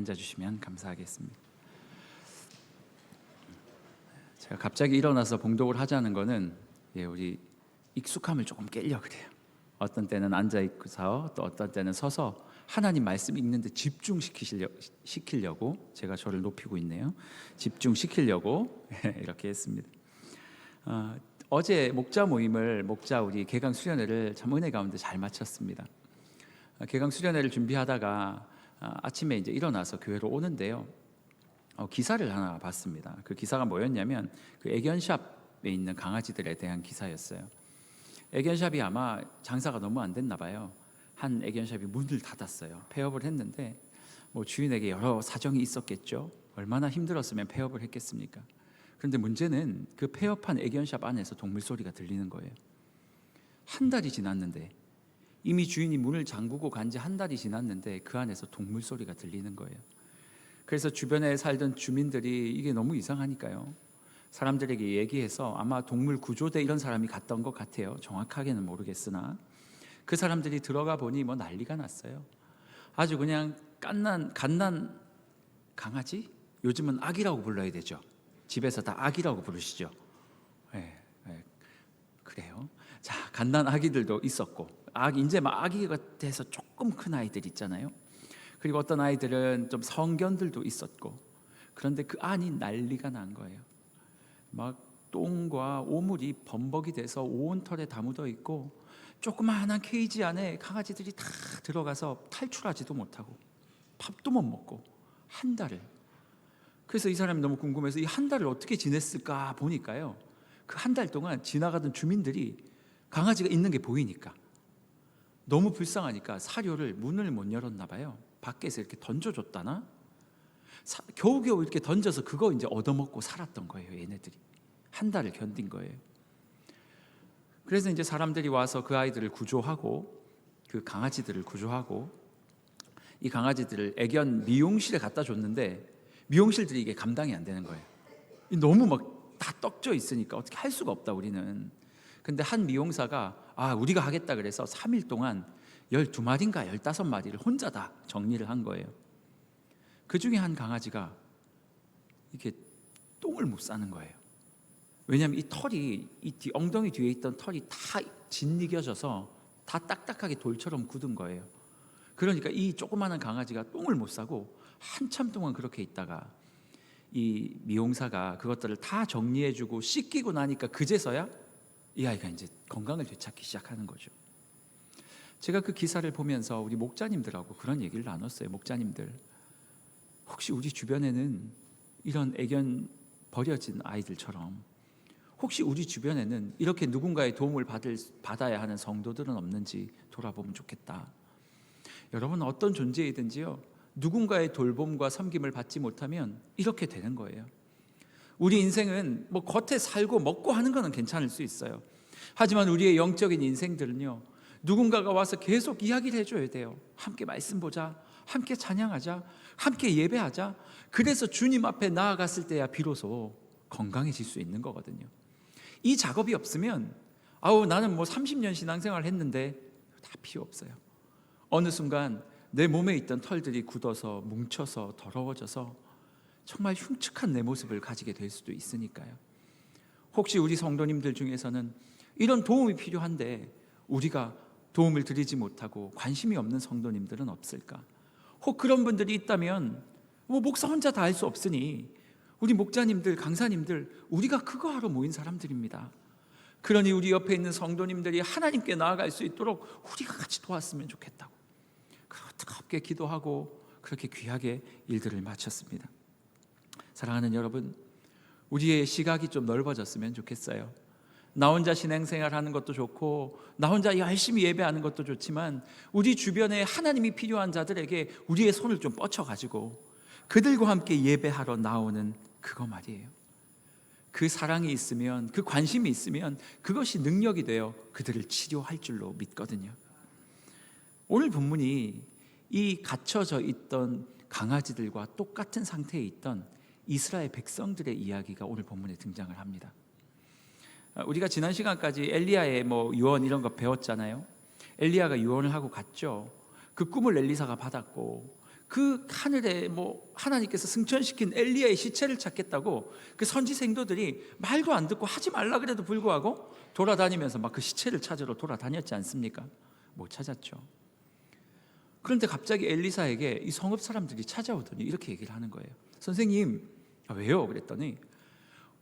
앉아주시면 감사하겠습니다. 제가 갑자기 일어나서 봉독을 하자는 거는 우리 익숙함을 조금 깨려고 그래요. 어떤 때는 앉아 있고서 또 어떤 때는 서서 하나님 말씀 읽는데 집중시키려고 제가 저를 높이고 있네요. 집중시키려고 이렇게 했습니다. 어제 목자 모임을 우리 개강 수련회를 참 은혜 가운데 잘 마쳤습니다. 개강 수련회를 준비하다가 아침에 이제 일어나서 교회로 오는데요. 기사를 하나 봤습니다. 그 기사가 뭐였냐면 그 애견샵에 있는 강아지들에 대한 기사였어요. 애견샵이 아마 장사가 너무 안 됐나 봐요. 한 애견샵이 문을 닫았어요. 폐업을 했는데 뭐 주인에게 여러 사정이 있었겠죠. 얼마나 힘들었으면 폐업을 했겠습니까? 그런데 문제는 그 폐업한 애견샵 안에서 동물 소리가 들리는 거예요. 한 달이 지났는데 이미 주인이 문을 잠그고 간 지 한 달이 지났는데 그 안에서 동물 소리가 들리는 거예요. 그래서 주변에 살던 주민들이 이게 너무 이상하니까요, 사람들에게 얘기해서 아마 동물 구조대 이런 사람이 갔던 것 같아요. 정확하게는 모르겠으나 그 사람들이 들어가 보니 뭐 난리가 났어요. 아주 그냥 갓난 강아지? 요즘은 아기라고 불러야 되죠. 집에서 다 아기라고 부르시죠. 그래요. 자, 갓난 아기들도 있었고, 이제 막 아기가 돼서 조금 큰 아이들 있잖아요. 그리고 어떤 아이들은 좀 성견들도 있었고, 그런데 그 안이 난리가 난 거예요. 막 똥과 오물이 범벅이 돼서 온 털에 다 묻어 있고, 조그마한 케이지 안에 강아지들이 다 들어가서 탈출하지도 못하고 밥도 못 먹고 한 달을. 그래서 이 사람이 너무 궁금해서 이 한 달을 어떻게 지냈을까 보니까요, 그 한 달 동안 지나가던 주민들이 강아지가 있는 게 보이니까 너무 불쌍하니까 사료를 문을 못 열었나 봐요. 밖에서 이렇게 던져줬다나 겨우겨우 이렇게 던져서 그거 이제 얻어먹고 살았던 거예요. 얘네들이 한 달을 견딘 거예요. 그래서 이제 사람들이 와서 그 아이들을 구조하고, 그 강아지들을 구조하고, 이 강아지들을 애견 미용실에 갖다 줬는데 미용실들이 이게 감당이 안 되는 거예요. 너무 막 다 떡져 있으니까 어떻게 할 수가 없다 우리는. 근데 한 미용사가 우리가 하겠다 그래서 3일 동안 12마리인가 15마리를 혼자 다 정리를 한 거예요. 그 중에 한 강아지가 이렇게 똥을 못 싸는 거예요. 왜냐하면 이 털이, 엉덩이 뒤에 있던 털이 다 짓이겨져서 다 딱딱하게 돌처럼 굳은 거예요. 그러니까 이 조그마한 강아지가 똥을 못 싸고 한참 동안 그렇게 있다가 이 미용사가 그것들을 다 정리해주고 씻기고 나니까 그제서야 이 아이가 이제 건강을 되찾기 시작하는 거죠. 제가 그 기사를 보면서 우리 목자님들하고 그런 얘기를 나눴어요. 목자님들, 혹시 우리 주변에는 이런 애견 버려진 아이들처럼 혹시 우리 주변에는 이렇게 누군가의 도움을 받아야 하는 성도들은 없는지 돌아보면 좋겠다. 여러분, 어떤 존재이든지요, 누군가의 돌봄과 섬김을 받지 못하면 이렇게 되는 거예요. 우리 인생은 뭐 겉에 살고 먹고 하는 거는 괜찮을 수 있어요. 하지만 우리의 영적인 인생들은요, 누군가가 와서 계속 이야기를 해줘야 돼요. 함께 말씀 보자, 함께 찬양하자, 함께 예배하자. 그래서 주님 앞에 나아갔을 때야 비로소 건강해질 수 있는 거거든요. 이 작업이 없으면 나는 뭐 30년 신앙생활을 했는데 다 필요 없어요. 어느 순간 내 몸에 있던 털들이 굳어서 뭉쳐서 더러워져서 정말 흉측한 내 모습을 가지게 될 수도 있으니까요. 혹시 우리 성도님들 중에서는 이런 도움이 필요한데 우리가 도움을 드리지 못하고 관심이 없는 성도님들은 없을까? 혹 그런 분들이 있다면 목사 혼자 다 할 수 없으니 우리 목자님들, 강사님들, 우리가 그거 하러 모인 사람들입니다. 그러니 우리 옆에 있는 성도님들이 하나님께 나아갈 수 있도록 우리가 같이 도왔으면 좋겠다고 뜨겁게 기도하고 그렇게 귀하게 일들을 마쳤습니다. 사랑하는 여러분, 우리의 시각이 좀 넓어졌으면 좋겠어요. 나 혼자 신앙생활 하는 것도 좋고 나 혼자 열심히 예배하는 것도 좋지만 우리 주변에 하나님이 필요한 자들에게 우리의 손을 좀 뻗쳐가지고 그들과 함께 예배하러 나오는 그거 말이에요. 그 사랑이 있으면, 그 관심이 있으면 그것이 능력이 되어 그들을 치료할 줄로 믿거든요. 오늘 본문이 이 갇혀져 있던 강아지들과 똑같은 상태에 있던 이스라엘 백성들의 이야기가 오늘 본문에 등장을 합니다. 우리가 지난 시간까지 엘리야의 유언 이런 거 배웠잖아요. 엘리야가 유언을 하고 갔죠. 그 꿈을 엘리사가 받았고 그 하늘에 하나님께서 승천시킨 엘리야의 시체를 찾겠다고 그 선지 생도들이 말도 안 듣고 하지 말라 그래도 불구하고 돌아다니면서 막 그 시체를 찾으러 돌아다녔지 않습니까? 못 찾았죠. 그런데 갑자기 엘리사에게 이 성읍 사람들이 찾아오더니 이렇게 얘기를 하는 거예요. 선생님, 왜요? 그랬더니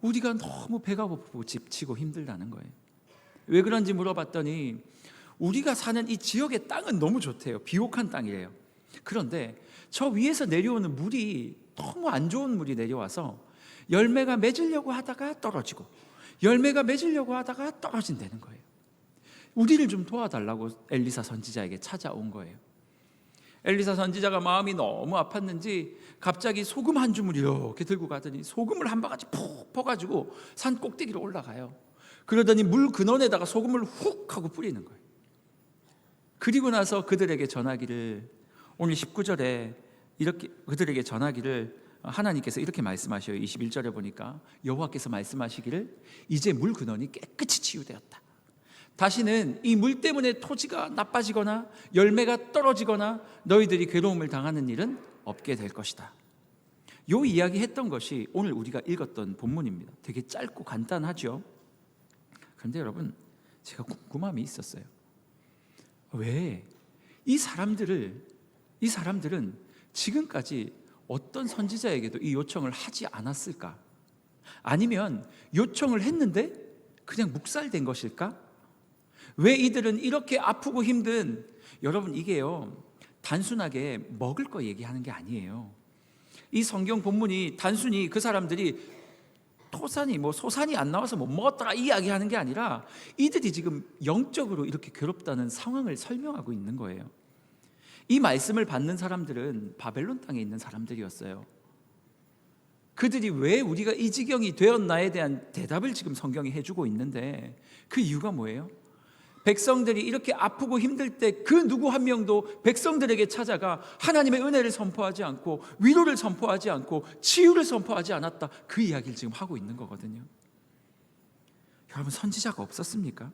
우리가 너무 배가 고프고 지치고 힘들다는 거예요. 왜 그런지 물어봤더니 우리가 사는 이 지역의 땅은 너무 좋대요. 비옥한 땅이래요. 그런데 저 위에서 내려오는 물이 너무 안 좋은 물이 내려와서 열매가 맺으려고 하다가 떨어지고 열매가 맺으려고 하다가 떨어진다는 거예요. 우리를 좀 도와달라고 엘리사 선지자에게 찾아온 거예요. 엘리사 선지자가 마음이 너무 아팠는지 갑자기 소금 한 주물 이렇게 들고 가더니 소금을 한 바가지 푹 퍼가지고 산 꼭대기로 올라가요. 그러더니 물 근원에다가 소금을 훅 하고 뿌리는 거예요. 그리고 나서 그들에게 전하기를, 오늘 19절에 이렇게 그들에게 전하기를 하나님께서 이렇게 말씀하셔요. 21절에 보니까 여호와께서 말씀하시기를 이제 물 근원이 깨끗이 치유되었다. 다시는 이 물 때문에 토지가 나빠지거나 열매가 떨어지거나 너희들이 괴로움을 당하는 일은 없게 될 것이다. 요 이야기 했던 것이 오늘 우리가 읽었던 본문입니다. 되게 짧고 간단하죠. 그런데 여러분, 제가 궁금함이 있었어요. 왜 이 사람들은 지금까지 어떤 선지자에게도 이 요청을 하지 않았을까? 아니면 요청을 했는데 그냥 묵살된 것일까? 왜 이들은 이렇게 아프고 힘든, 여러분 이게요 단순하게 먹을 거 얘기하는 게 아니에요. 이 성경 본문이 단순히 그 사람들이 토산이 소산이 안 나와서 못 먹었더라 이야기하는 게 아니라 이들이 지금 영적으로 이렇게 괴롭다는 상황을 설명하고 있는 거예요. 이 말씀을 받는 사람들은 바벨론 땅에 있는 사람들이었어요. 그들이 왜 우리가 이 지경이 되었나에 대한 대답을 지금 성경이 해주고 있는데 그 이유가 뭐예요? 백성들이 이렇게 아프고 힘들 때 그 누구 한 명도 백성들에게 찾아가 하나님의 은혜를 선포하지 않고 위로를 선포하지 않고 치유를 선포하지 않았다, 그 이야기를 지금 하고 있는 거거든요. 여러분, 선지자가 없었습니까?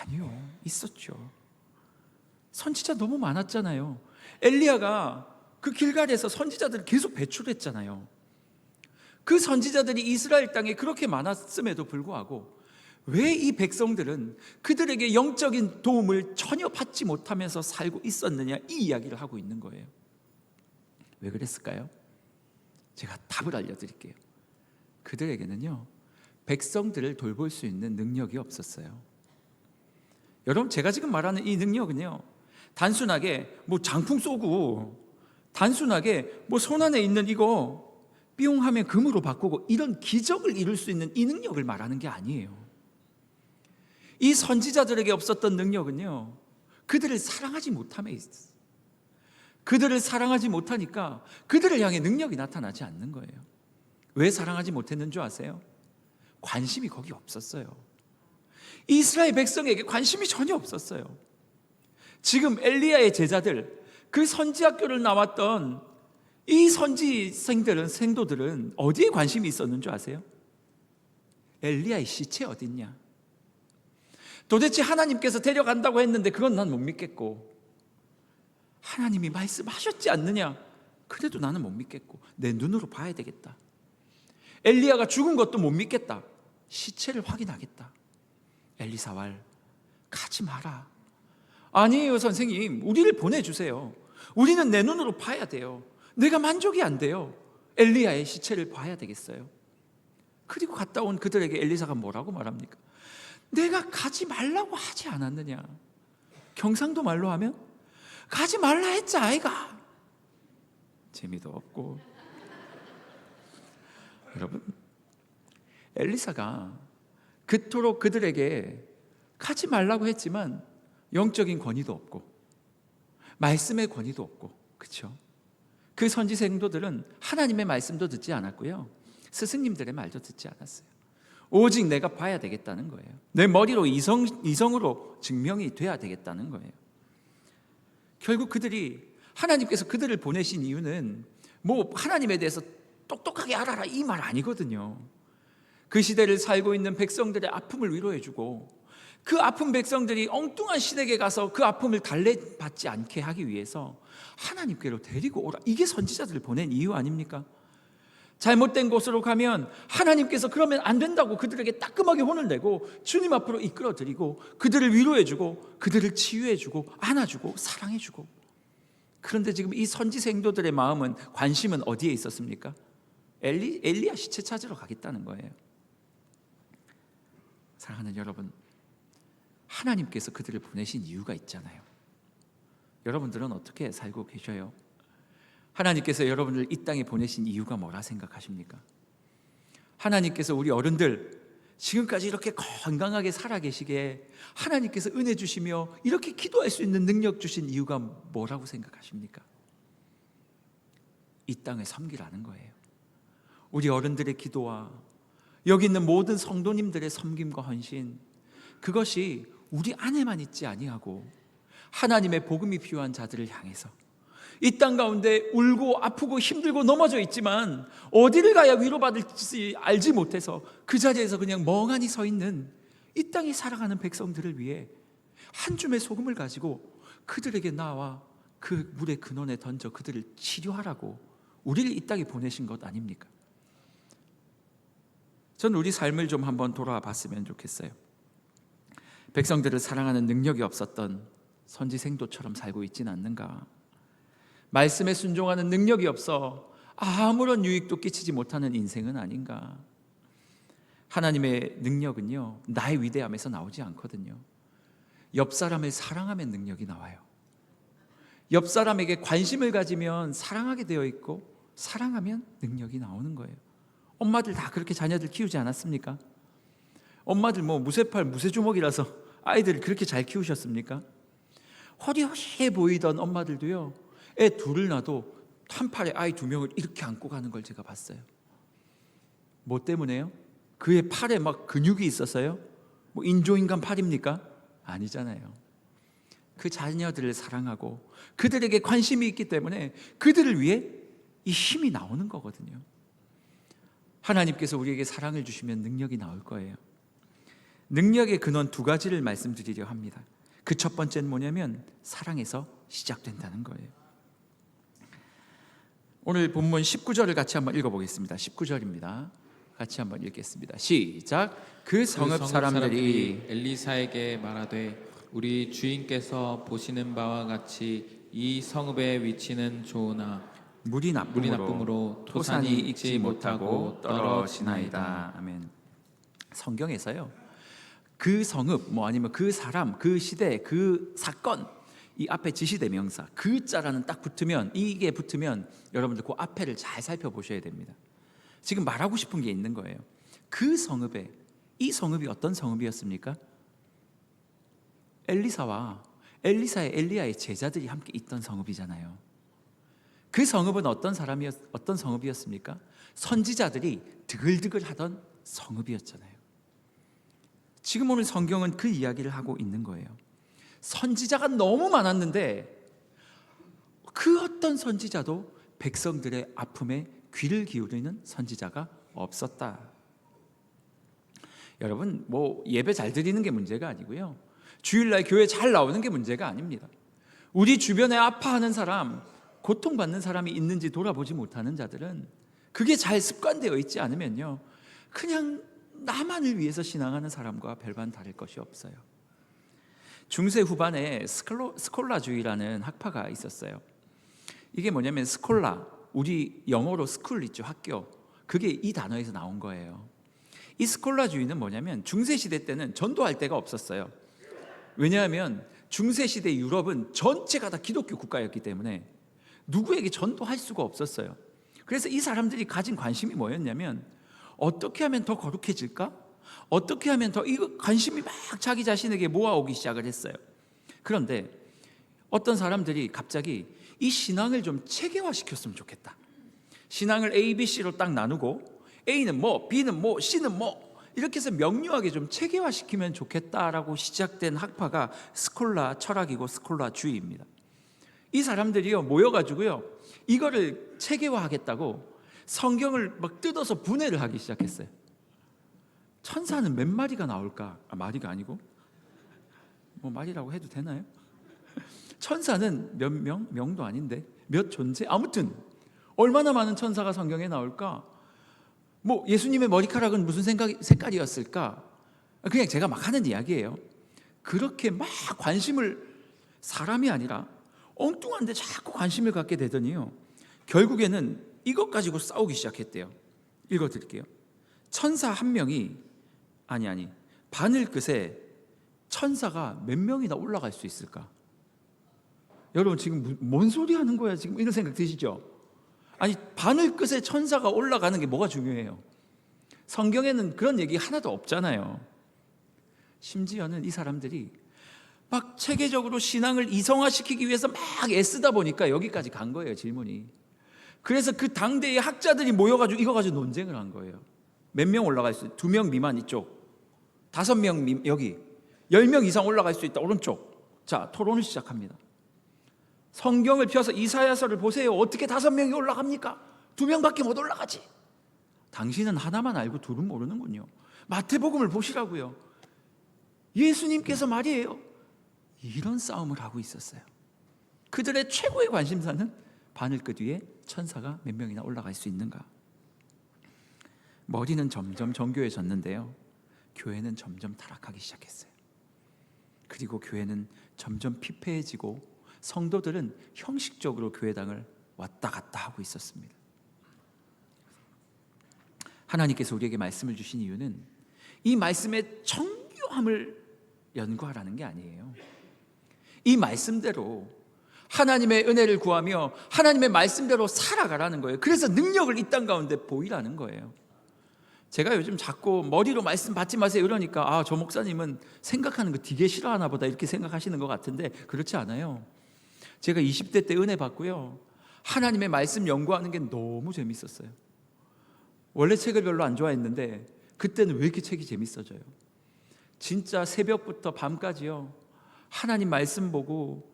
아니요, 있었죠. 선지자 너무 많았잖아요. 엘리야가 그 길갈에서 선지자들을 계속 배출했잖아요. 그 선지자들이 이스라엘 땅에 그렇게 많았음에도 불구하고 왜 이 백성들은 그들에게 영적인 도움을 전혀 받지 못하면서 살고 있었느냐, 이 이야기를 하고 있는 거예요. 왜 그랬을까요? 제가 답을 알려드릴게요. 그들에게는요 백성들을 돌볼 수 있는 능력이 없었어요. 여러분, 제가 지금 말하는 이 능력은요 단순하게 장풍 쏘고 단순하게 손 안에 있는 이거 삐용하면 금으로 바꾸고 이런 기적을 이룰 수 있는 이 능력을 말하는 게 아니에요. 이 선지자들에게 없었던 능력은요 그들을 사랑하지 못함에 있어요. 그들을 사랑하지 못하니까 그들을 향해 능력이 나타나지 않는 거예요. 왜 사랑하지 못했는 줄 아세요? 관심이 거기 없었어요. 이스라엘 백성에게 관심이 전혀 없었어요. 지금 엘리야의 제자들, 그 선지학교를 나왔던 이 생도들은 어디에 관심이 있었는 줄 아세요? 엘리야의 시체 어딨냐? 도대체 하나님께서 데려간다고 했는데 그건 난 못 믿겠고, 하나님이 말씀하셨지 않느냐? 그래도 나는 못 믿겠고, 내 눈으로 봐야 되겠다. 엘리야가 죽은 것도 못 믿겠다. 시체를 확인하겠다. 엘리사왈, 가지 마라. 아니에요 선생님, 우리를 보내주세요. 우리는 내 눈으로 봐야 돼요. 내가 만족이 안 돼요. 엘리야의 시체를 봐야 되겠어요. 그리고 갔다 온 그들에게 엘리사가 뭐라고 말합니까? 내가 가지 말라고 하지 않았느냐? 경상도 말로 하면 가지 말라 했지 아이가. 재미도 없고. 여러분, 엘리사가 그토록 그들에게 가지 말라고 했지만 영적인 권위도 없고 말씀의 권위도 없고, 그렇죠? 그 선지 생도들은 하나님의 말씀도 듣지 않았고요, 스승님들의 말도 듣지 않았어요. 오직 내가 봐야 되겠다는 거예요. 내 머리로 이성으로 증명이 돼야 되겠다는 거예요. 결국 그들이, 하나님께서 그들을 보내신 이유는 하나님에 대해서 똑똑하게 알아라 이 말 아니거든요. 그 시대를 살고 있는 백성들의 아픔을 위로해주고 그 아픈 백성들이 엉뚱한 신에게 가서 그 아픔을 달래받지 않게 하기 위해서 하나님께로 데리고 오라. 이게 선지자들을 보낸 이유 아닙니까? 잘못된 곳으로 가면 하나님께서 그러면 안 된다고 그들에게 따끔하게 혼을 내고 주님 앞으로 이끌어드리고 그들을 위로해주고 그들을 치유해주고 안아주고 사랑해주고. 그런데 지금 이 선지 생도들의 마음은, 관심은 어디에 있었습니까? 엘리야 시체 찾으러 가겠다는 거예요. 사랑하는 여러분, 하나님께서 그들을 보내신 이유가 있잖아요. 여러분들은 어떻게 살고 계셔요? 하나님께서 여러분을 이 땅에 보내신 이유가 뭐라 생각하십니까? 하나님께서 우리 어른들 지금까지 이렇게 건강하게 살아계시게 하나님께서 은혜 주시며 이렇게 기도할 수 있는 능력 주신 이유가 뭐라고 생각하십니까? 이 땅을 섬기라는 거예요. 우리 어른들의 기도와 여기 있는 모든 성도님들의 섬김과 헌신, 그것이 우리 안에만 있지 아니하고 하나님의 복음이 필요한 자들을 향해서 이 땅 가운데 울고 아프고 힘들고 넘어져 있지만 어디를 가야 위로받을지 알지 못해서 그 자리에서 그냥 멍하니 서 있는 이 땅에 살아가는 백성들을 위해 한 줌의 소금을 가지고 그들에게 나와 그 물의 근원에 던져 그들을 치료하라고 우리를 이 땅에 보내신 것 아닙니까? 전 우리 삶을 좀 한번 돌아와 봤으면 좋겠어요. 백성들을 사랑하는 능력이 없었던 선지 생도처럼 살고 있지는 않는가? 말씀에 순종하는 능력이 없어 아무런 유익도 끼치지 못하는 인생은 아닌가? 하나님의 능력은요, 나의 위대함에서 나오지 않거든요. 옆 사람을 사랑하면 능력이 나와요. 옆 사람에게 관심을 가지면 사랑하게 되어 있고 사랑하면 능력이 나오는 거예요. 엄마들 다 그렇게 자녀들 키우지 않았습니까? 엄마들 뭐 무쇠팔 무쇠주먹이라서 아이들을 그렇게 잘 키우셨습니까? 허리허리해 보이던 엄마들도요, 애 둘을 낳아도 한 팔에 아이 2명을 이렇게 안고 가는 걸 제가 봤어요. 뭐 때문에요? 그의 팔에 막 근육이 있어서요? 뭐 인조인간 팔입니까? 아니잖아요. 그 자녀들을 사랑하고 그들에게 관심이 있기 때문에 그들을 위해 이 힘이 나오는 거거든요. 하나님께서 우리에게 사랑을 주시면 능력이 나올 거예요. 능력의 근원 2가지를 말씀드리려 합니다. 그 첫 번째는 뭐냐면 사랑에서 시작된다는 거예요. 오늘 본문 19절을 같이 한번 읽어보겠습니다. 19절입니다. 같이 한번 읽겠습니다. 시작. 그 성읍 사람들이 엘리사에게 말하되 우리 주인께서 보시는 바와 같이 이 성읍의 위치는 좋으나 물이 나쁨으로 토산이 익지 못하고 떨어지나이다. 아멘. 성경에서요, 그 성읍 아니면 그 사람, 그 시대, 그 사건, 이 앞에 지시대명사 그 자라는 딱 붙으면, 이게 붙으면 여러분들 그 앞에를 잘 살펴보셔야 됩니다. 지금 말하고 싶은 게 있는 거예요. 그 성읍에, 이 성읍이 어떤 성읍이었습니까? 엘리사와 엘리사의 엘리야의 제자들이 함께 있던 성읍이잖아요. 그 성읍은 어떤 성읍이었습니까? 선지자들이 드글드글 하던 성읍이었잖아요. 지금 오늘 성경은 그 이야기를 하고 있는 거예요. 선지자가 너무 많았는데 그 어떤 선지자도 백성들의 아픔에 귀를 기울이는 선지자가 없었다. 여러분, 뭐 예배 잘 드리는 게 문제가 아니고요, 주일날 교회 잘 나오는 게 문제가 아닙니다. 우리 주변에 아파하는 사람, 고통받는 사람이 있는지 돌아보지 못하는 자들은 그게 잘 습관되어 있지 않으면요, 그냥 나만을 위해서 신앙하는 사람과 별반 다를 것이 없어요. 중세 후반에 스콜라주의라는 학파가 있었어요. 이게 뭐냐면 스콜라, 우리 영어로 스쿨 있죠, 학교. 그게 이 단어에서 나온 거예요. 이 스콜라주의는 뭐냐면 중세시대 때는 전도할 데가 없었어요. 왜냐하면 중세시대 유럽은 전체가 다 기독교 국가였기 때문에 누구에게 전도할 수가 없었어요. 그래서 이 사람들이 가진 관심이 뭐였냐면 어떻게 하면 더 거룩해질까? 어떻게 하면 더, 이거 관심이 막 자기 자신에게 모아오기 시작을 했어요. 그런데 어떤 사람들이 갑자기 이 신앙을 좀 체계화시켰으면 좋겠다. 신앙을 A, B, C로 딱 나누고 A는 뭐, B는 뭐, C는 뭐, 이렇게 해서 명료하게 좀 체계화시키면 좋겠다라고 시작된 학파가 스콜라 철학이고 스콜라주의입니다. 이 사람들이요 모여가지고요 이거를 체계화하겠다고 성경을 막 뜯어서 분해를 하기 시작했어요. 천사는 몇 마리가 나올까? 마리가 아니고 뭐 말이라고 해도 되나요? 천사는 몇 명? 명도 아닌데 몇 존재? 아무튼 얼마나 많은 천사가 성경에 나올까? 뭐 예수님의 머리카락은 무슨 색깔이었을까? 그냥 제가 막 하는 이야기예요. 그렇게 막 관심을, 사람이 아니라 엉뚱한데 자꾸 관심을 갖게 되더니요, 결국에는 이것 가지고 싸우기 시작했대요. 읽어드릴게요. 천사 한 명이 바늘 끝에 천사가 몇 명이나 올라갈 수 있을까? 여러분 지금 뭔 소리 하는 거야 지금, 이런 생각 드시죠? 아니, 바늘 끝에 천사가 올라가는 게 뭐가 중요해요? 성경에는 그런 얘기 하나도 없잖아요. 심지어는 이 사람들이 막 체계적으로 신앙을 이성화시키기 위해서 막 애쓰다 보니까 여기까지 간 거예요, 질문이. 그래서 그 당대의 학자들이 모여가지고 이거 가지고 논쟁을 한 거예요. 몇 명 올라갈 수 있어요? 2명 미만 이쪽, 5명 여기, 10명 이상 올라갈 수 있다 오른쪽. 자, 토론을 시작합니다. 성경을 펴서 이사야서를 보세요. 어떻게 5명이 올라갑니까? 2명밖에 못 올라가지. 당신은 하나만 알고 둘은 모르는군요. 마태복음을 보시라고요. 예수님께서 말이에요. 이런 싸움을 하고 있었어요. 그들의 최고의 관심사는 바늘끝 위에 천사가 몇 명이나 올라갈 수 있는가. 머리는 점점 정교해졌는데요, 교회는 점점 타락하기 시작했어요. 그리고 교회는 점점 피폐해지고 성도들은 형식적으로 교회당을 왔다 갔다 하고 있었습니다. 하나님께서 우리에게 말씀을 주신 이유는 이 말씀의 정교함을 연구하라는 게 아니에요. 이 말씀대로 하나님의 은혜를 구하며 하나님의 말씀대로 살아가라는 거예요. 그래서 능력을 이 땅 가운데 보이라는 거예요. 제가 요즘 자꾸 머리로 말씀 받지 마세요 이러니까 저 목사님은 생각하는 거 되게 싫어하나 보다 이렇게 생각하시는 것 같은데 그렇지 않아요. 제가 20대 때 은혜 받고요, 하나님의 말씀 연구하는 게 너무 재밌었어요. 원래 책을 별로 안 좋아했는데 그때는 왜 이렇게 책이 재밌어져요? 진짜 새벽부터 밤까지요, 하나님 말씀 보고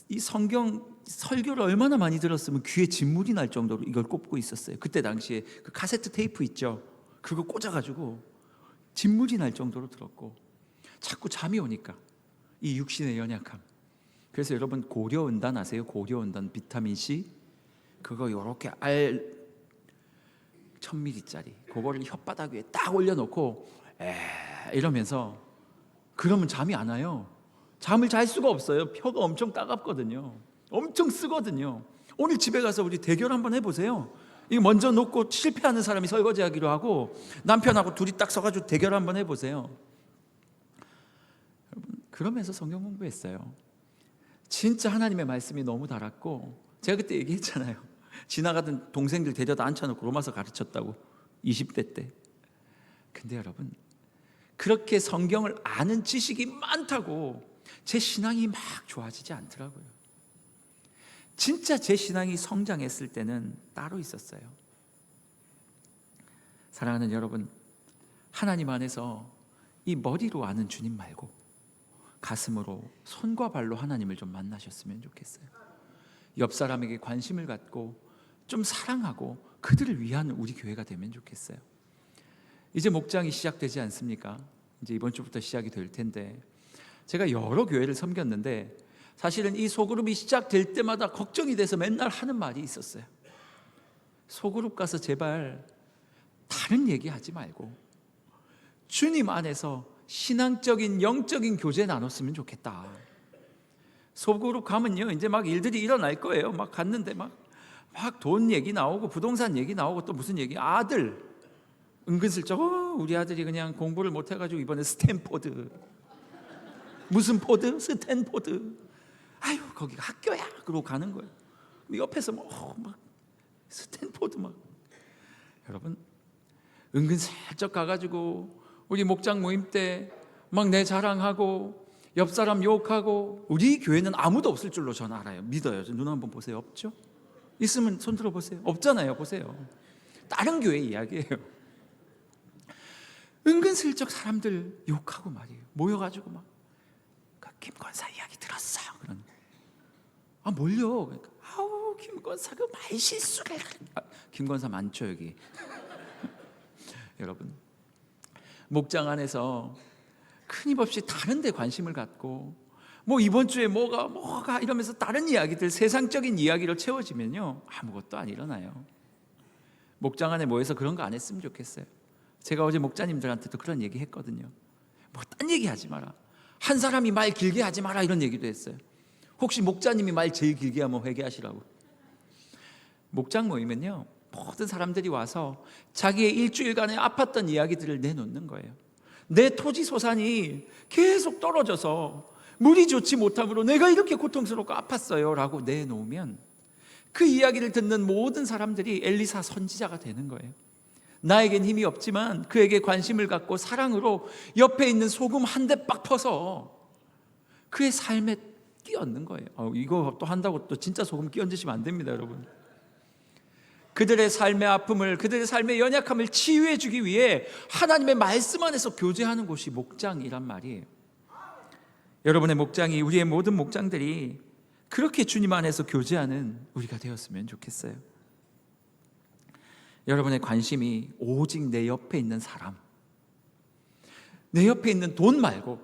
이 성경 설교를 얼마나 많이 들었으면 귀에 진물이 날 정도로 이걸 꼽고 있었어요. 그때 당시에 그 카세트 테이프 있죠, 그거 꽂아가지고 진물이 날 정도로 들었고, 자꾸 잠이 오니까 이 육신의 연약함. 그래서 여러분 고려은단 아세요? 고려은단 비타민C 그거 요렇게 알 1000ml짜리 그거를 혓바닥 위에 딱 올려놓고 이러면서, 그러면 잠이 안 와요. 잠을 잘 수가 없어요. 혀가 엄청 따갑거든요. 엄청 쓰거든요. 오늘 집에 가서 우리 대결 한번 해보세요. 이거 먼저 놓고 실패하는 사람이 설거지하기로 하고 남편하고 둘이 딱 서가지고 대결 한번 해보세요. 여러분, 그러면서 성경 공부했어요. 진짜 하나님의 말씀이 너무 달았고, 제가 그때 얘기했잖아요. 지나가던 동생들 데려다 앉혀놓고 로마서 가르쳤다고 20대 때. 근데 여러분, 그렇게 성경을 아는 지식이 많다고 제 신앙이 막 좋아지지 않더라고요. 진짜 제 신앙이 성장했을 때는 따로 있었어요. 사랑하는 여러분, 하나님 안에서 이 머리로 아는 주님 말고 가슴으로, 손과 발로 하나님을 좀 만나셨으면 좋겠어요. 옆 사람에게 관심을 갖고 좀 사랑하고 그들을 위한 우리 교회가 되면 좋겠어요. 이제 목장이 시작되지 않습니까? 이제 이번 주부터 시작이 될 텐데, 제가 여러 교회를 섬겼는데 사실은 이 소그룹이 시작될 때마다 걱정이 돼서 맨날 하는 말이 있었어요. 소그룹 가서 제발 다른 얘기하지 말고 주님 안에서 신앙적인 영적인 교제 나눴으면 좋겠다. 소그룹 가면요, 이제 막 일들이 일어날 거예요. 막 갔는데 막 돈 얘기 나오고 부동산 얘기 나오고 또 무슨 얘기, 아들 은근슬쩍 우리 아들이 그냥 공부를 못 해가지고 이번에 스탠포드, 무슨 포드? 스탠포드. 아유, 거기가 학교야. 그러고 가는 거예요. 옆에서 막 스탠포드 막. 여러분, 은근슬쩍 가가지고 우리 목장 모임 때 막 내 자랑하고 옆 사람 욕하고, 우리 교회는 아무도 없을 줄로 저는 알아요. 믿어요. 눈 한번 보세요. 없죠? 있으면 손 들어 보세요. 없잖아요. 보세요. 다른 교회 이야기예요. 은근슬쩍 사람들 욕하고 말이에요. 모여가지고 막 김권사 이야기 들었어. 그런. 뭘요? 그러니까, 김권사 그 말실수를. 김권사 많죠 여기. 여러분, 목장 안에서 끊임없이 다른 데 관심을 갖고 뭐 이번 주에 뭐가 이러면서 다른 이야기들, 세상적인 이야기로 채워지면요, 아무것도 안 일어나요. 목장 안에 모여서 그런 거 안 했으면 좋겠어요. 제가 어제 목자님들한테도 그런 얘기 했거든요. 뭐 딴 얘기 하지 마라, 한 사람이 말 길게 하지 마라, 이런 얘기도 했어요. 혹시 목자님이 말 제일 길게 하면 회개하시라고. 목장 모이면요, 모든 사람들이 와서 자기의 일주일간의 아팠던 이야기들을 내놓는 거예요. 내 토지 소산이 계속 떨어져서 물이 좋지 못함으로 내가 이렇게 고통스럽고 아팠어요 라고 내놓으면 그 이야기를 듣는 모든 사람들이 엘리사 선지자가 되는 거예요. 나에겐 힘이 없지만 그에게 관심을 갖고 사랑으로 옆에 있는 소금 한 대 빡 퍼서 그의 삶에 끼얹는 거예요. 이거 또 한다고 또 진짜 소금 끼얹으시면 안 됩니다, 여러분. 그들의 삶의 아픔을, 그들의 삶의 연약함을 치유해 주기 위해 하나님의 말씀 안에서 교제하는 곳이 목장이란 말이에요. 여러분의 목장이, 우리의 모든 목장들이 그렇게 주님 안에서 교제하는 우리가 되었으면 좋겠어요. 여러분의 관심이 오직 내 옆에 있는 사람, 내 옆에 있는 돈 말고,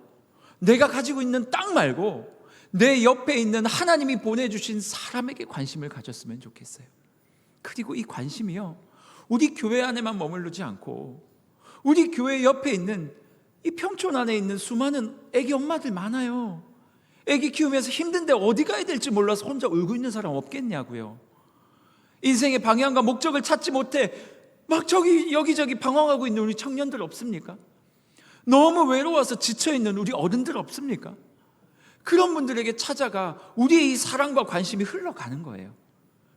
내가 가지고 있는 땅 말고, 내 옆에 있는 하나님이 보내주신 사람에게 관심을 가졌으면 좋겠어요. 그리고 이 관심이요, 우리 교회 안에만 머무르지 않고 우리 교회 옆에 있는 이 평촌 안에 있는 수많은 애기 엄마들 많아요. 애기 키우면서 힘든데 어디 가야 될지 몰라서 혼자 울고 있는 사람 없겠냐고요. 인생의 방향과 목적을 찾지 못해 막 여기저기 방황하고 있는 우리 청년들 없습니까? 너무 외로워서 지쳐있는 우리 어른들 없습니까? 그런 분들에게 찾아가 우리의 이 사랑과 관심이 흘러가는 거예요.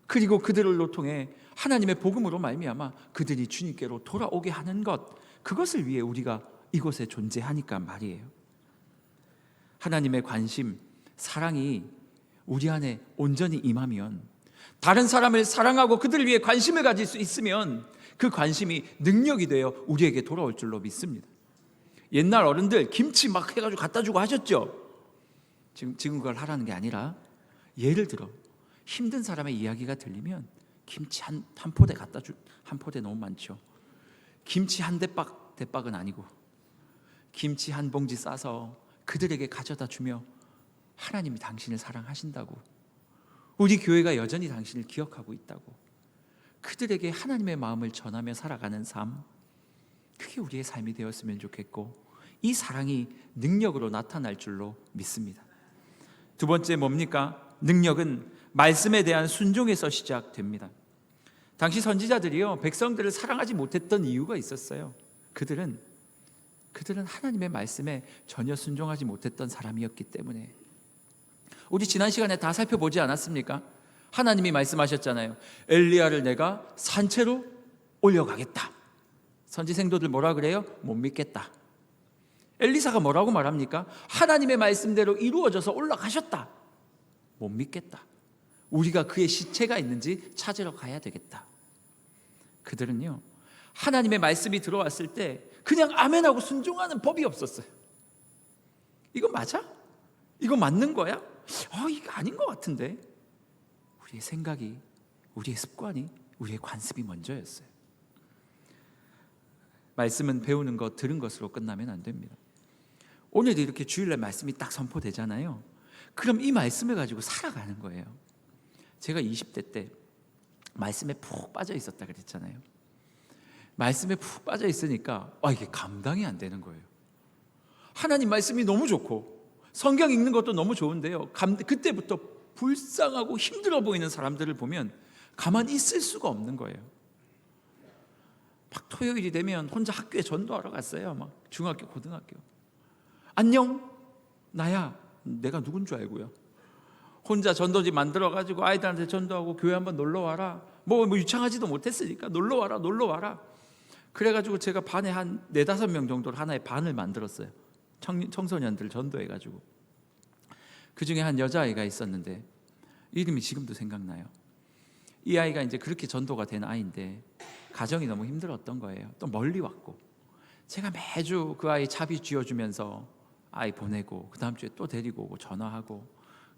그리고 그들을 통해 하나님의 복음으로 말미암아 그들이 주님께로 돌아오게 하는 것, 그것을 위해 우리가 이곳에 존재하니까 말이에요. 하나님의 관심, 사랑이 우리 안에 온전히 임하면, 다른 사람을 사랑하고 그들을 위해 관심을 가질 수 있으면 그 관심이 능력이 되어 우리에게 돌아올 줄로 믿습니다. 옛날 어른들 김치 막 해가지고 갖다 주고 하셨죠? 지금 그걸 하라는 게 아니라, 예를 들어 힘든 사람의 이야기가 들리면 김치 한 포대 갖다 한 포대 너무 많죠. 김치 한 대박은 아니고 김치 한 봉지 싸서 그들에게 가져다 주며 하나님이 당신을 사랑하신다고, 우리 교회가 여전히 당신을 기억하고 있다고, 그들에게 하나님의 마음을 전하며 살아가는 삶, 그게 우리의 삶이 되었으면 좋겠고, 이 사랑이 능력으로 나타날 줄로 믿습니다. 두 번째 뭡니까? 능력은 말씀에 대한 순종에서 시작됩니다. 당시 선지자들이요, 백성들을 사랑하지 못했던 이유가 있었어요. 그들은 하나님의 말씀에 전혀 순종하지 못했던 사람이었기 때문에. 우리 지난 시간에 다 살펴보지 않았습니까? 하나님이 말씀하셨잖아요. 엘리야를 내가 산채로 올려가겠다. 선지 생도들 뭐라 그래요? 못 믿겠다. 엘리사가 뭐라고 말합니까? 하나님의 말씀대로 이루어져서 올라가셨다. 못 믿겠다. 우리가 그의 시체가 있는지 찾으러 가야 되겠다. 그들은요, 하나님의 말씀이 들어왔을 때 그냥 아멘하고 순종하는 법이 없었어요. 이거 맞아? 이거 맞는 거야? 이거 아닌 것 같은데. 우리의 생각이, 우리의 습관이, 우리의 관습이 먼저였어요. 말씀은 배우는 것, 들은 것으로 끝나면 안 됩니다. 오늘도 이렇게 주일날 말씀이 딱 선포되잖아요. 그럼 이 말씀을 가지고 살아가는 거예요. 제가 20대 때 말씀에 푹 빠져 있었다 그랬잖아요. 말씀에 푹 빠져 있으니까 이게 감당이 안 되는 거예요. 하나님 말씀이 너무 좋고 성경 읽는 것도 너무 좋은데요, 그때부터 불쌍하고 힘들어 보이는 사람들을 보면 가만히 있을 수가 없는 거예요. 막 토요일이 되면 혼자 학교에 전도하러 갔어요. 막 중학교, 고등학교. 안녕, 나야. 내가 누군 줄 알고요. 혼자 전도지 만들어가지고 아이들한테 전도하고 교회 한번 놀러와라. 뭐 유창하지도 못했으니까 놀러와라. 그래가지고 제가 반에 한 4-5명 정도를 하나의 반을 만들었어요. 청소년들 전도해가지고. 그 중에 한 여자아이가 있었는데 이름이 지금도 생각나요. 이 아이가 이제 그렇게 전도가 된 아이인데 가정이 너무 힘들었던 거예요. 또 멀리 왔고, 제가 매주 그 아이 차비 쥐어주면서 아이 보내고 그 다음 주에 또 데리고 오고 전화하고.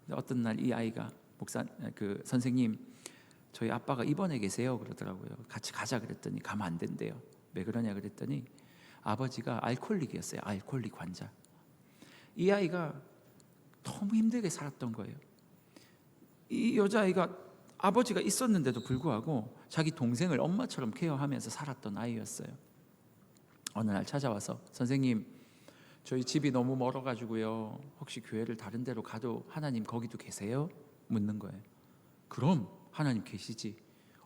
근데 어떤 날 이 아이가 선생님, 저희 아빠가 입원해 계세요 그러더라고요. 같이 가자 그랬더니 가면 안 된대요. 왜 그러냐 그랬더니 아버지가 알코올릭이었어요. 알코올릭 환자. 이 아이가 너무 힘들게 살았던 거예요. 이 여자아이가 아버지가 있었는데도 불구하고 자기 동생을 엄마처럼 케어하면서 살았던 아이였어요. 어느 날 찾아와서 선생님, 저희 집이 너무 멀어가지고요, 혹시 교회를 다른 데로 가도 하나님 거기도 계세요? 묻는 거예요. 그럼 하나님 계시지.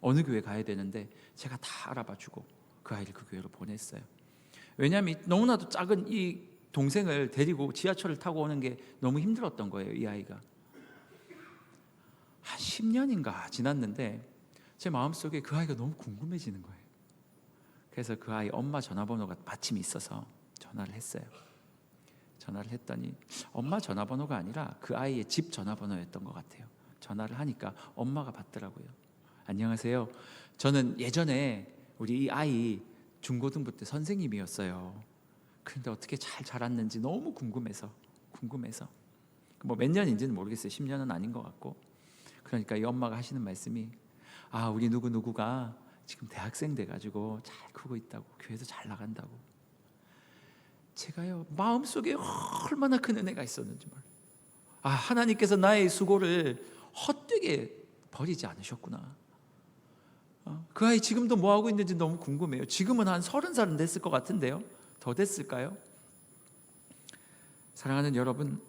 어느 교회 가야 되는데 제가 다 알아봐주고 그 아이를 그 교회로 보냈어요. 왜냐하면 너무나도 작은 이 동생을 데리고 지하철을 타고 오는 게 너무 힘들었던 거예요. 이 아이가 한 10년인가 지났는데 제 마음속에 그 아이가 너무 궁금해지는 거예요. 그래서 그 아이 엄마 전화번호가 마침 있어서 전화를 했어요. 전화를 했더니 엄마 전화번호가 아니라 그 아이의 집 전화번호였던 것 같아요. 전화를 하니까 엄마가 받더라고요. 안녕하세요. 저는 예전에 우리 이 아이 중고등부 때 선생님이었어요. 그런데 어떻게 잘 자랐는지 너무 궁금해서 뭐 몇 년인지는 모르겠어요. 10년은 아닌 것 같고. 그러니까 이 엄마가 하시는 말씀이, 아, 우리 누구누구가 지금 대학생 돼가지고 잘 크고 있다고, 교회도 잘 나간다고. 제가요, 마음속에 얼마나 큰 은혜가 있었는지 몰라요. 아, 하나님께서 나의 수고를 헛되게 버리지 않으셨구나. 그 아이 지금도 뭐 하고 있는지 너무 궁금해요. 지금은 한 30살은 됐을 것 같은데요. 더 됐을까요? 사랑하는 여러분,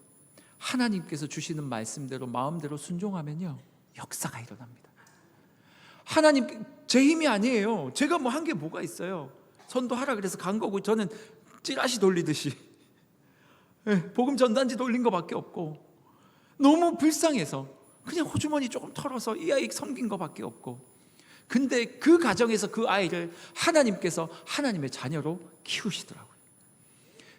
하나님께서 주시는 말씀대로 마음대로 순종하면요, 역사가 일어납니다. 하나님, 제 힘이 아니에요. 제가 뭐 한 게 뭐가 있어요. 선도하라 그래서 간 거고, 저는 찌라시 돌리듯이 복음 전단지 돌린 것밖에 없고, 너무 불쌍해서 그냥 호주머니 조금 털어서 이 아이 섬긴 것밖에 없고. 근데 그 가정에서 그 아이를 하나님께서 하나님의 자녀로 키우시더라고요.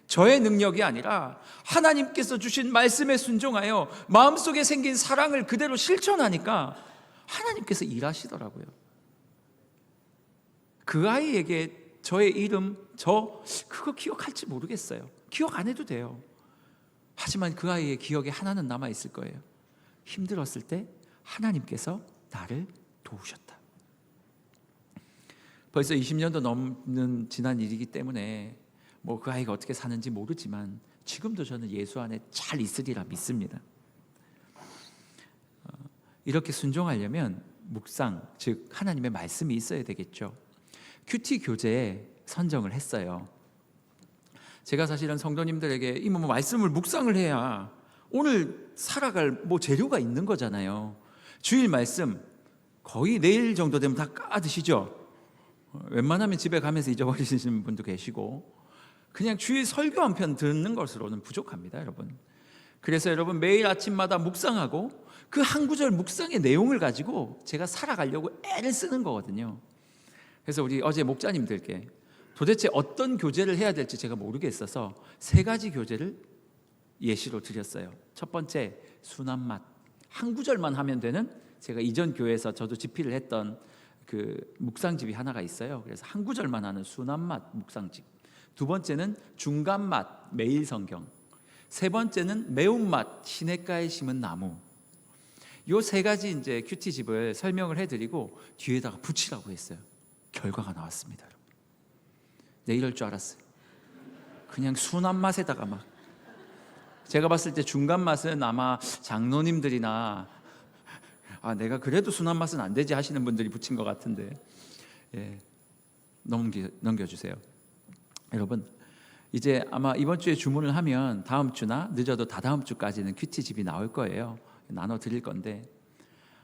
저의 능력이 아니라 하나님께서 주신 말씀에 순종하여 마음속에 생긴 사랑을 그대로 실천하니까 하나님께서 일하시더라고요. 그 아이에게 저의 이름, 그거 기억할지 모르겠어요. 기억 안 해도 돼요. 하지만 그 아이의 기억에 하나는 남아있을 거예요. 힘들었을 때 하나님께서 나를 도우셨다. 벌써 20년도 넘는 지난 일이기 때문에 뭐 그 아이가 어떻게 사는지 모르지만 지금도 저는 예수 안에 잘 있으리라 믿습니다. 이렇게 순종하려면 묵상, 즉 하나님의 말씀이 있어야 되겠죠. 큐티 교재에 선정을 했어요. 제가 사실은 성도님들에게 이 뭐 말씀을 묵상을 해야 오늘 살아갈 뭐 재료가 있는 거잖아요. 주일 말씀 거의 내일 정도 되면 다 까드시죠. 웬만하면 집에 가면서 잊어버리시는 분도 계시고, 그냥 주일 설교 한 편 듣는 것으로는 부족합니다, 여러분. 그래서 여러분 매일 아침마다 묵상하고 그 한 구절 묵상의 내용을 가지고 제가 살아가려고 애를 쓰는 거거든요. 그래서 우리 어제 목자님들께 도대체 어떤 교재를 해야 될지 제가 모르겠어서 3가지 교재를 예시로 드렸어요. 첫 번째, 순한 맛. 한 구절만 하면 되는, 제가 이전 교회에서 저도 집필을 했던 그 묵상집이 하나가 있어요. 그래서 한 구절만 하는 순한 맛 묵상집. 두 번째는 중간 맛 매일 성경. 세 번째는 매운맛 시냇가에 심은 나무. 요 3가지 이제 큐티집을 설명을 해드리고 뒤에다가 붙이라고 했어요. 결과가 나왔습니다, 여러분. 네, 이럴 줄 알았어요. 그냥 순한 맛에다가 막, 제가 봤을 때 중간 맛은 아마 장로님들이나 내가 그래도 순한 맛은 안 되지 하시는 분들이 붙인 것 같은데, 예, 넘겨주세요. 여러분, 이제 아마 이번 주에 주문을 하면 다음 주나 늦어도 다다음 주까지는 큐티집이 나올 거예요. 나눠 드릴 건데,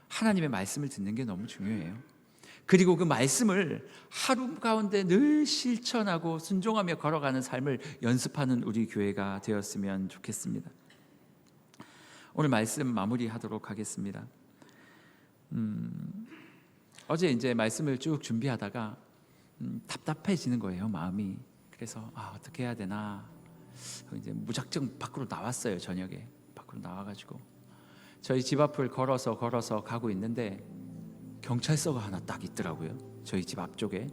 하나님의 말씀을 듣는 게 너무 중요해요. 그리고 그 말씀을 하루 가운데 늘 실천하고 순종하며 걸어가는 삶을 연습하는 우리 교회가 되었으면 좋겠습니다. 오늘 말씀 마무리하도록 하겠습니다. 어제 이제 말씀을 쭉 준비하다가 답답해지는 거예요, 마음이. 그래서 어떻게 해야 되나, 이제 무작정 밖으로 나왔어요. 저녁에 밖으로 나와가지고 저희 집 앞을 걸어서 가고 있는데 경찰서가 하나 딱 있더라고요, 저희 집 앞쪽에.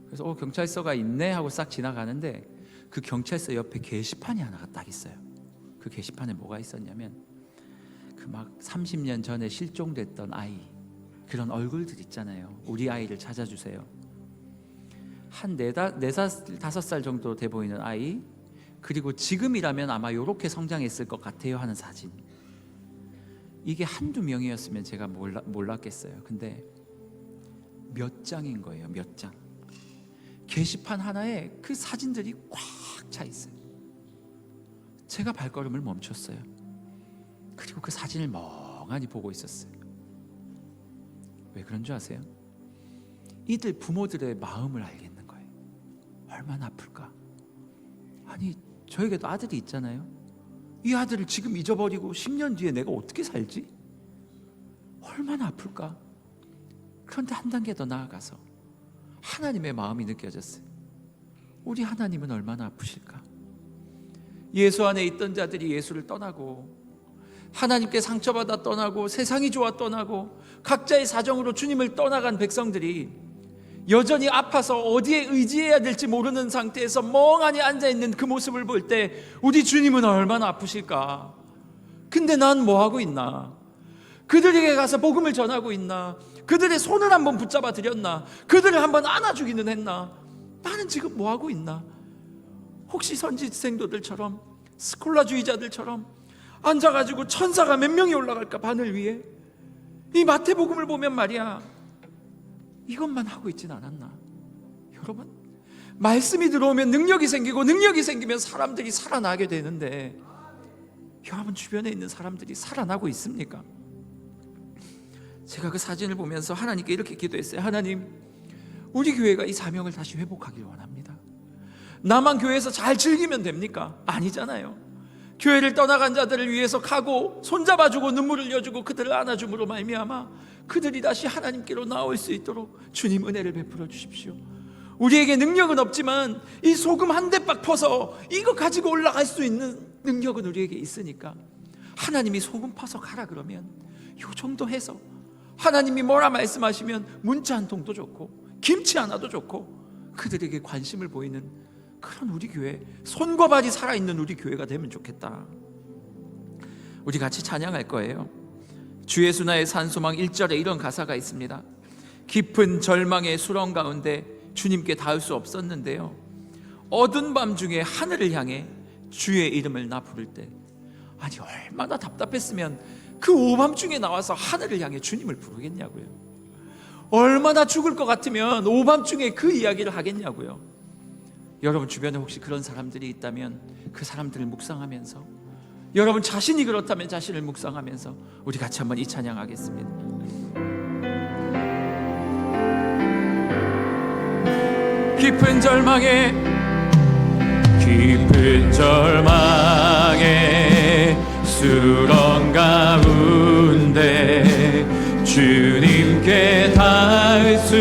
그래서 경찰서가 있네 하고 싹 지나가는데 그 경찰서 옆에 게시판이 하나가 딱 있어요. 그 게시판에 뭐가 있었냐면 그 막 30년 전에 실종됐던 아이, 그런 얼굴들 있잖아요. 우리 아이를 찾아주세요. 한 4살, 5살 정도 돼 보이는 아이, 그리고 지금이라면 아마 이렇게 성장했을 것 같아요 하는 사진. 이게 한두 명이었으면 제가 몰랐겠어요. 근데 몇 장인 거예요. 몇 장. 게시판 하나에 그 사진들이 꽉 차 있어요. 제가 발걸음을 멈췄어요. 그리고 그 사진을 멍하니 보고 있었어요. 왜 그런 줄 아세요? 이들 부모들의 마음을 알겠는 거예요. 얼마나 아플까? 아니, 저에게도 아들이 있잖아요. 이 아들을 지금 잊어버리고 10년 뒤에 내가 어떻게 살지? 얼마나 아플까? 그런데 한 단계 더 나아가서 하나님의 마음이 느껴졌어요. 우리 하나님은 얼마나 아프실까? 예수 안에 있던 자들이 예수를 떠나고, 하나님께 상처받아 떠나고, 세상이 좋아 떠나고, 각자의 사정으로 주님을 떠나간 백성들이 여전히 아파서 어디에 의지해야 될지 모르는 상태에서 멍하니 앉아있는 그 모습을 볼 때 우리 주님은 얼마나 아프실까? 근데 난 뭐하고 있나? 그들에게 가서 복음을 전하고 있나? 그들의 손을 한번 붙잡아 드렸나? 그들을 한번 안아주기는 했나? 나는 지금 뭐하고 있나? 혹시 선지 생도들처럼, 스콜라주의자들처럼 앉아가지고 천사가 몇 명이 올라갈까 바늘 위에? 이 마태복음을 보면 말이야, 이것만 하고 있진 않았나? 여러분, 말씀이 들어오면 능력이 생기고, 능력이 생기면 사람들이 살아나게 되는데, 여러분 주변에 있는 사람들이 살아나고 있습니까? 제가 그 사진을 보면서 하나님께 이렇게 기도했어요. 하나님, 우리 교회가 이 사명을 다시 회복하길 원합니다. 나만 교회에서 잘 즐기면 됩니까? 아니잖아요. 교회를 떠나간 자들을 위해서 가고 손잡아주고 눈물을 흘려주고 그들을 안아줌으로 말미암아 그들이 다시 하나님께로 나올 수 있도록 주님 은혜를 베풀어 주십시오. 우리에게 능력은 없지만 이 소금 한 대박 퍼서 이거 가지고 올라갈 수 있는 능력은 우리에게 있으니까 하나님이 소금 퍼서 가라 그러면 요 정도 해서, 하나님이 뭐라 말씀하시면 문자 한 통도 좋고 김치 하나도 좋고 그들에게 관심을 보이는 그런 우리 교회, 손과 발이 살아있는 우리 교회가 되면 좋겠다. 우리 같이 찬양할 거예요. 주 예수 나의 산소망 1절에 이런 가사가 있습니다. 깊은 절망의 수렁 가운데 주님께 닿을 수 없었는데요, 어두운 밤 중에 하늘을 향해 주의 이름을 나 부를 때, 아니 얼마나 답답했으면 그 오밤중에 나와서 하늘을 향해 주님을 부르겠냐고요. 얼마나 죽을 것 같으면 오밤중에 그 이야기를 하겠냐고요. 여러분 주변에 혹시 그런 사람들이 있다면 그 사람들을 묵상하면서, 여러분 자신이 그렇다면 자신을 묵상하면서 우리 같이 한번 이 찬양하겠습니다. 깊은 절망에, 깊은 절망에 수렁 가운데 주님께 닿을 수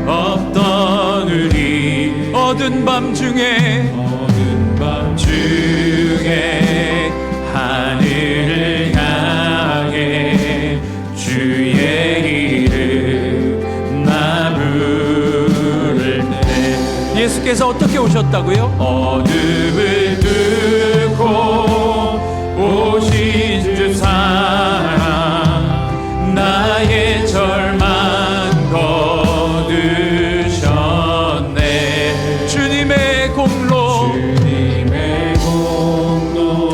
없던 우리, 어두운 밤 중에 하늘을 향해 주의 이름 나 부를 때, 예수께서 어떻게 오셨다고요? 어둠을 뚫고 오신 주 사랑, 나의 절망 거두셨네. 주님의 공로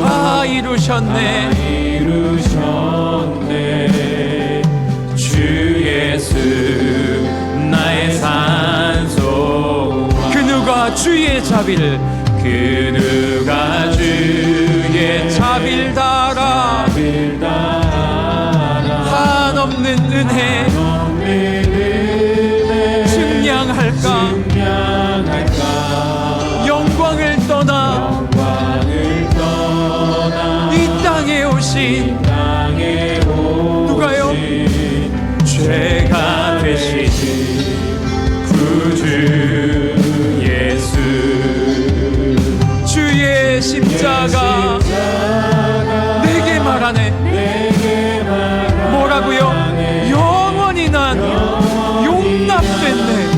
다 이루셨네. 주 예수 나의 산소망. 그 누가 주의 자비를, 그 누가 주의 자비를 달아 한없는 은혜 증량할까? 영광을 떠나 이 땅에 오신 누가요? 죄가 되신 구주 예수, 주의 십자가 내게 말하네. 뭐라고요? 영원히 난 용납됐네.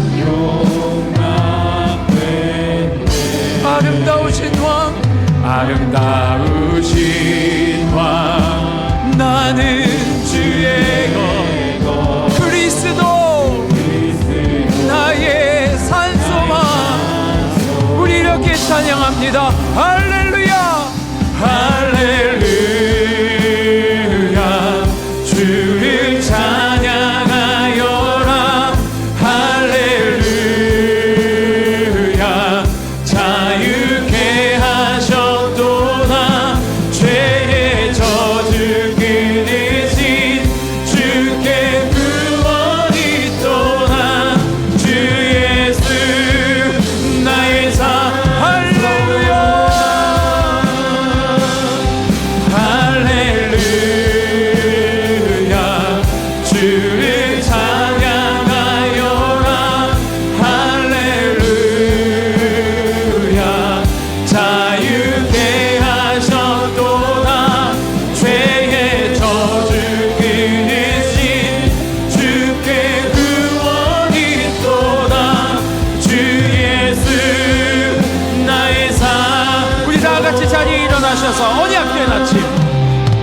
아름다우신 왕, 아름다우신 왕, 나는 주의 것 그리스도 나의 산소망. 우리 이렇게 찬양합니다. 일어나서 언약된 아침,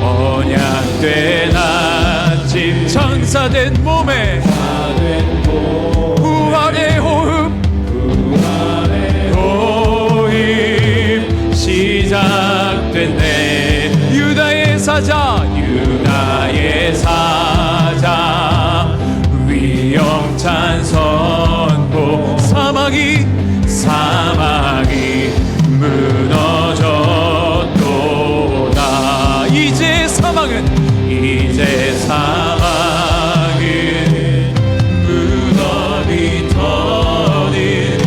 언약된 아침, 천사된 몸에 부활의 호흡, 시작됐네. 유다의 사자, 유다의 사자, 위엄찬 선포. 사막이 무너졌도다. 이제 사막은 무덤이 터진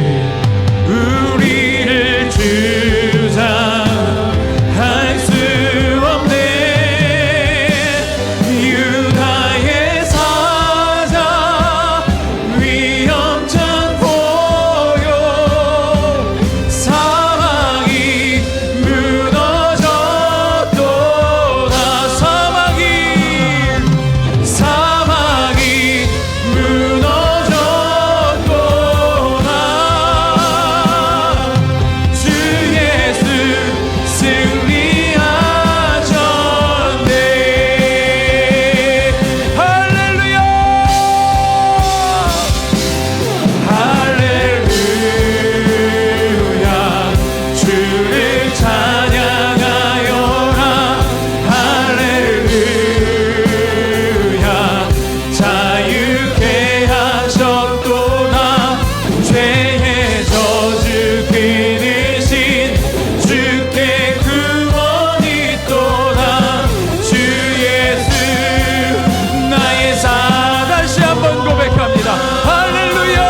우리를 주장할 수 없네. 유다의 사자, 위엄찬 보혈, 사막이 무너졌도다. 사막이 무너졌도다. 주 예수 승리하셨네. 할렐루야, 할렐루야. 주를 찬양하여라. 할렐루야. 자유케 하셨도다. 죄의 저주 끊으신 주께 구원이 있도다. 주 예수 나의 사. 다시 한번 고백합니다. 할렐루야,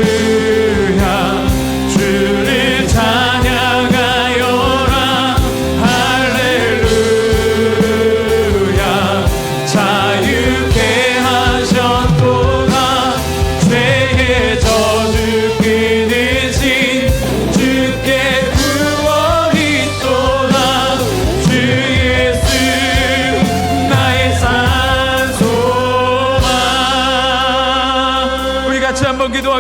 할렐루야. 주를 찬양하여라. 할렐루야. 자유케 하셨도다. 죄의 저주 끊으신 주께 구원이 있도다. 주 예수 나의 산 소망. 우리 같이 한번 기도하겠습니다.